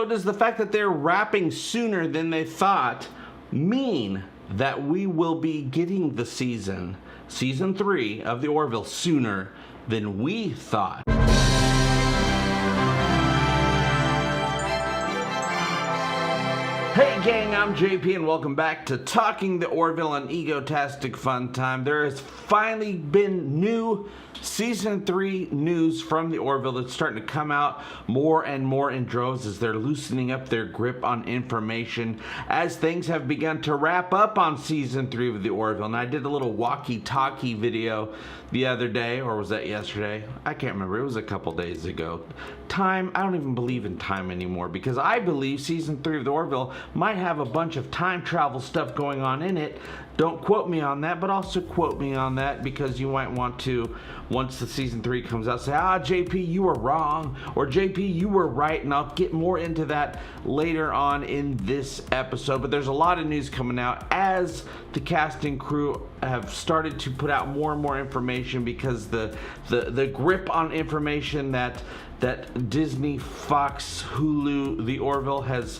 does the fact that they're wrapping sooner than they thought mean that we will be getting the season 3 of the Orville sooner than we thought? Hey gang, I'm JP and welcome back to Talking The Orville on Egotastic FunTime. There has finally been new Season 3 news from the Orville that's starting to come out more and more in droves as they're loosening up their grip on information as things have begun to wrap up on Season 3 of the Orville. And I did a little walkie-talkie video the other day, or was that yesterday? I can't remember. It was a couple days ago. Time, I don't even believe in time anymore because I believe Season 3 of the Orville might have a bunch of time travel stuff going on in it. Don't quote me on that, but also quote me on that because you might want to, once the Season 3 comes out, say, JP, you were wrong, or JP, you were right, and I'll get more into that later on in this episode. But there's a lot of news coming out as the cast and crew have started to put out more and more information because the grip on information that Disney, Fox, Hulu, the Orville has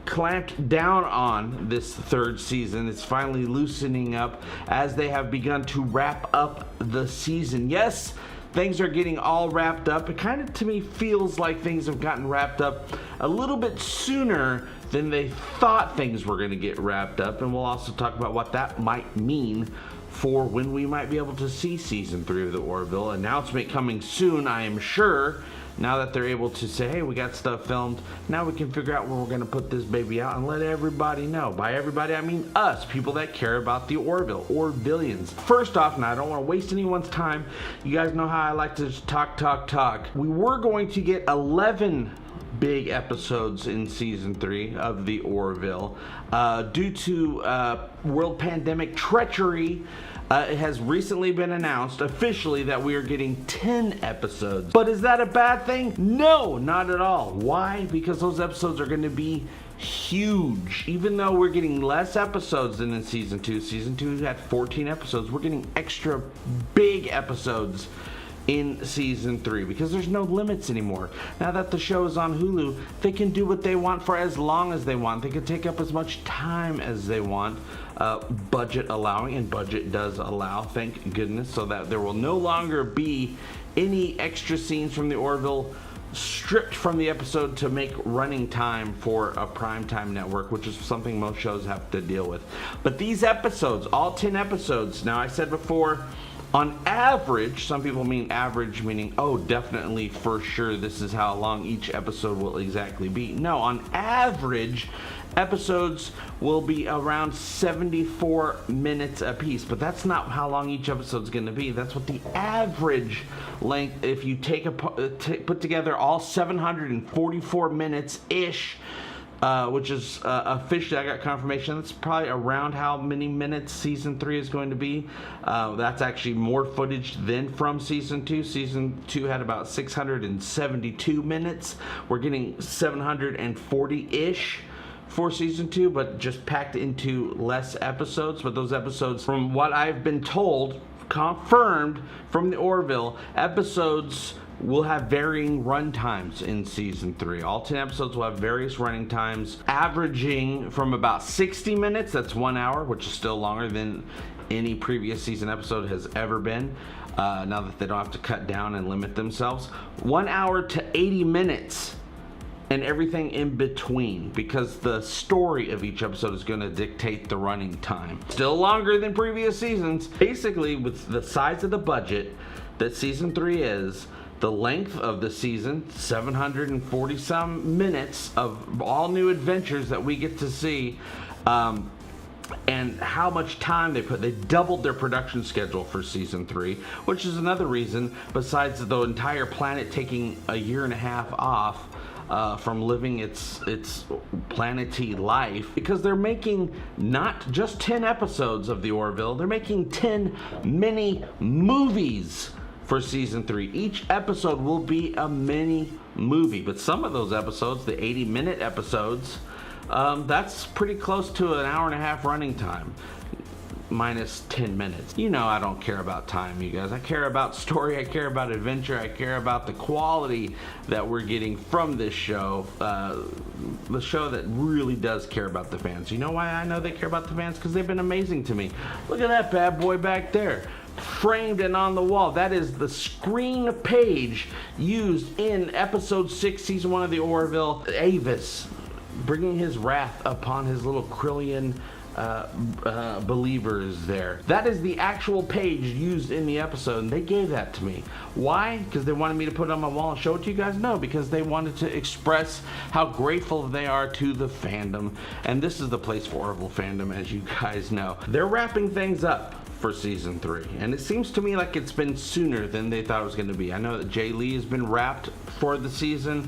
clamped down on this third season. It's finally loosening up as they have begun to wrap up the season. Yes, things are getting all wrapped up. It kind of, to me, feels like things have gotten wrapped up a little bit sooner than they thought things were going to get wrapped up. And we'll also talk about what that might mean for when we might be able to see Season 3 of the Orville. Announcement coming soon, I am sure. Now that they're able to say, hey, we got stuff filmed, now we can figure out where we're going to put this baby out and let everybody know. By everybody, I mean us, people that care about the Orville, Orvillians. First off, now I don't want to waste anyone's time. You guys know how I like to just talk. We were going to get 11 big episodes in Season 3 of the Orville. Due to world pandemic treachery, it has recently been announced officially that we are getting 10 episodes. But is that a bad thing? No, not at all. Why? Because those episodes are going to be huge. Even though we're getting less episodes than in Season 2. Season 2 had 14 episodes. We're getting extra big episodes in Season 3 because there's no limits anymore. Now that the show is on Hulu, they can do what they want for as long as they want. They can take up as much time as they want, budget allowing, and budget does allow, thank goodness, so that there will no longer be any extra scenes from the Orville stripped from the episode to make running time for a primetime network, which is something most shows have to deal with. But these episodes, all 10 episodes, now I said before, on average, some people mean average, meaning, oh, definitely, for sure, this is how long each episode will exactly be. No, on average, episodes will be around 74 minutes a piece, but that's not how long each episode is going to be. That's what the average length, if you put together all 744 minutes-ish, which is officially, I got confirmation, that's probably around how many minutes Season 3 is going to be. That's actually more footage than from Season 2. Season 2 had about 672 minutes. We're getting 740-ish for Season 2, but just packed into less episodes. But those episodes, from what I've been told, confirmed from the Orville, episodes will have varying run times in Season 3. All 10 episodes will have various running times, averaging from about 60 minutes, that's 1 hour, which is still longer than any previous season episode has ever been, now that they don't have to cut down and limit themselves. 1 hour to 80 minutes, and everything in between, because the story of each episode is going to dictate the running time. Still longer than previous seasons. Basically, with the size of the budget that Season 3 is, the length of the season, 740 some minutes of all new adventures that we get to see, and how much time they doubled their production schedule for Season 3, which is another reason, besides the entire planet taking a year and a half off from living its planety life, because they're making not just 10 episodes of the Orville, they're making 10 mini movies for Season 3. Each episode will be a mini movie, but some of those episodes, the 80-minute episodes, that's pretty close to an hour and a half running time. minus 10 minutes. You know I don't care about time, you guys. I care about story, I care about adventure, I care about the quality that we're getting from this show. The show that really does care about the fans. You know why I know they care about the fans? Because they've been amazing to me. Look at that bad boy back there, framed and on the wall. That is the screen page used in episode 6, season 1 of the Orville. Avis bringing his wrath upon his little Krillian believers there. That is the actual page used in the episode, and they gave that to me. Why? Because they wanted me to put it on my wall and show it to you guys? No, because they wanted to express how grateful they are to the fandom, and this is the place for Orville fandom, as you guys know. They're wrapping things up for season 3, and it seems to me like it's been sooner than they thought it was going to be. I know that Jay Lee has been wrapped for the season.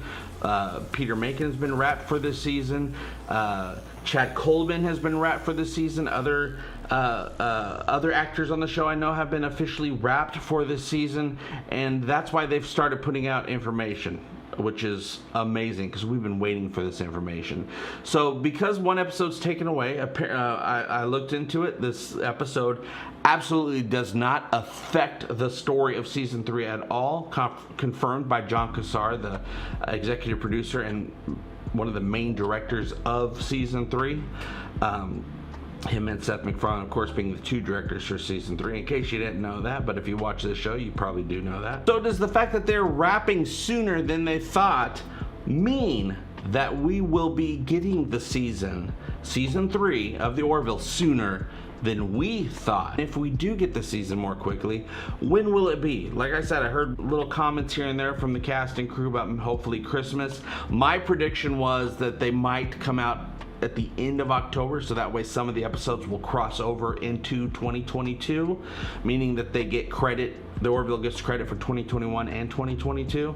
Peter Macon has been wrapped for this season. Chad Colvin has been wrapped for this season. Other actors on the show I know have been officially wrapped for this season, and that's why they've started putting out information, which is amazing because we've been waiting for this information. So because one episode's taken away, I looked into it. This episode absolutely does not affect the story of season 3 at all. Confirmed by John Cassar, the executive producer and one of the main directors of season 3. Him and Seth MacFarlane, of course, being the 2 directors for season 3, in case you didn't know that, but if you watch this show, you probably do know that. So does the fact that they're wrapping sooner than they thought mean that we will be getting the season 3 of the Orville sooner than we thought? If we do get the season more quickly, when will it be? Like I said, I heard little comments here and there from the cast and crew about hopefully Christmas. My prediction was that they might come out at the end of October, so that way some of the episodes will cross over into 2022, meaning that they get credit, the Orville gets credit for 2021 and 2022,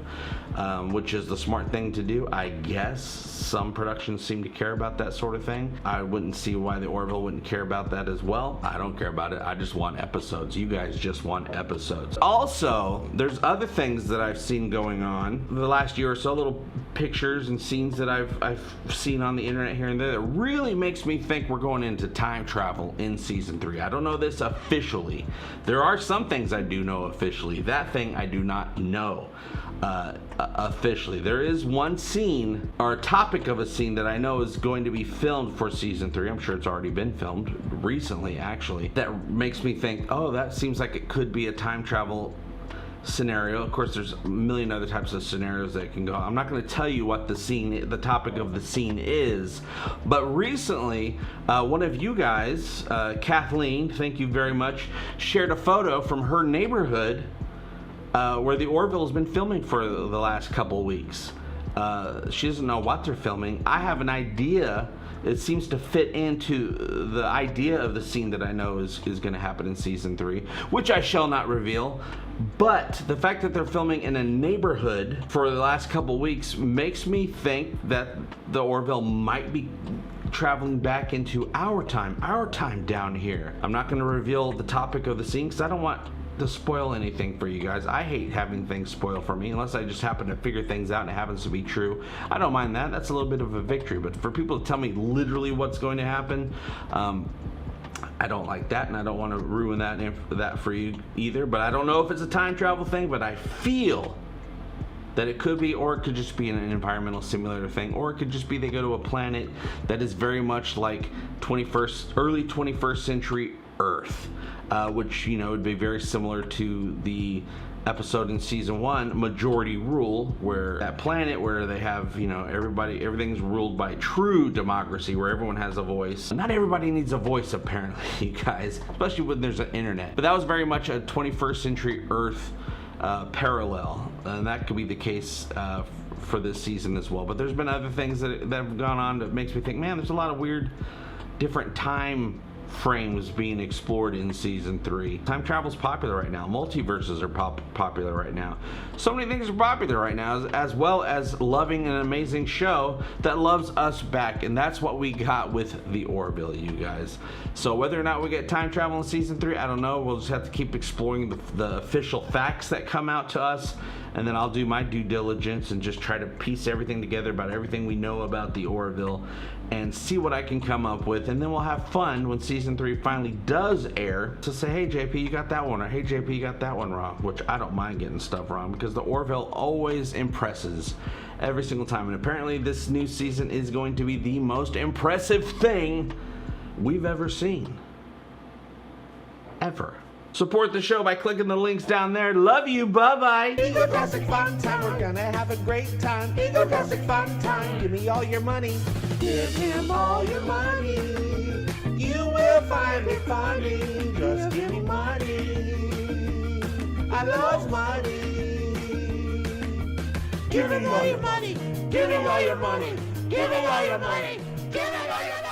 which is the smart thing to do, I guess. Some productions seem to care about that sort of thing. I wouldn't see why the Orville wouldn't care about that as well. I don't care about it. I just want episodes. You guys just want episodes. Also, there's other things that I've seen going on the last year or so, little pictures and scenes that I've seen on the internet here and there that really makes me think we're going into time travel in season 3. I don't know this officially. There are some things I do know officially. That thing I do not know officially. There is one scene, or a topic of a scene, that I know is going to be filmed for season 3. I'm sure it's already been filmed recently, actually. That makes me think, oh, that seems like it could be a time travel scenario. Of course, there's a million other types of scenarios that can go. I'm not going to tell you what the topic of the scene is, but recently, one of you guys, Kathleen, thank you very much, shared a photo from her neighborhood where the Orville has been filming for the last couple weeks. She doesn't know what they're filming. I have an idea. It seems to fit into the idea of the scene that I know is going to happen in season 3, which I shall not reveal. But the fact that they're filming in a neighborhood for the last couple weeks makes me think that the Orville might be traveling back into our time down here. I'm not going to reveal the topic of the scene because I don't want to spoil anything for you guys. I hate having things spoil for me unless I just happen to figure things out and it happens to be true. I don't mind that. That's a little bit of a victory. But for people to tell me literally what's going to happen, I don't like that, and I don't want to ruin that for you either. But I don't know if it's a time travel thing, but I feel that it could be, or it could just be an environmental simulator thing, or it could just be they go to a planet that is very much like early 21st century Earth, which, you know, would be very similar to the episode in season 1, Majority Rule, where that planet where they have, you know, everything's ruled by true democracy, where everyone has a voice. Not everybody needs a voice, apparently, you guys, especially when there's an internet. But that was very much a 21st century Earth parallel, and that could be the case for this season as well. But there's been other things that have gone on that makes me think, man, there's a lot of weird different time frames being explored in season 3. Time travel's popular right now. Multiverses are popular right now. So many things are popular right now, as well as loving an amazing show that loves us back, and that's what we got with the Orville, you guys. So whether or not we get time travel in season 3, I don't know. We'll just have to keep exploring the official facts that come out to us and then I'll do my due diligence and just try to piece everything together about everything we know about the Orville and see what I can come up with, and then we'll have fun when season 3 finally does air to say, hey JP, you got that one, or hey JP, you got that one wrong, which I don't mind getting stuff wrong because the Orville always impresses every single time, and apparently this new season is going to be the most impressive thing we've ever seen. Ever. Support the show by clicking the links down there. Love you. Bye-bye. Egotastic FunTime. We're gonna have a great time. Egotastic FunTime. Give me all your money. Give him all your money. You will find it funny. Just give me money. I love money. Give me all your money. Give me all your money. Give me all your money. Give me all your money.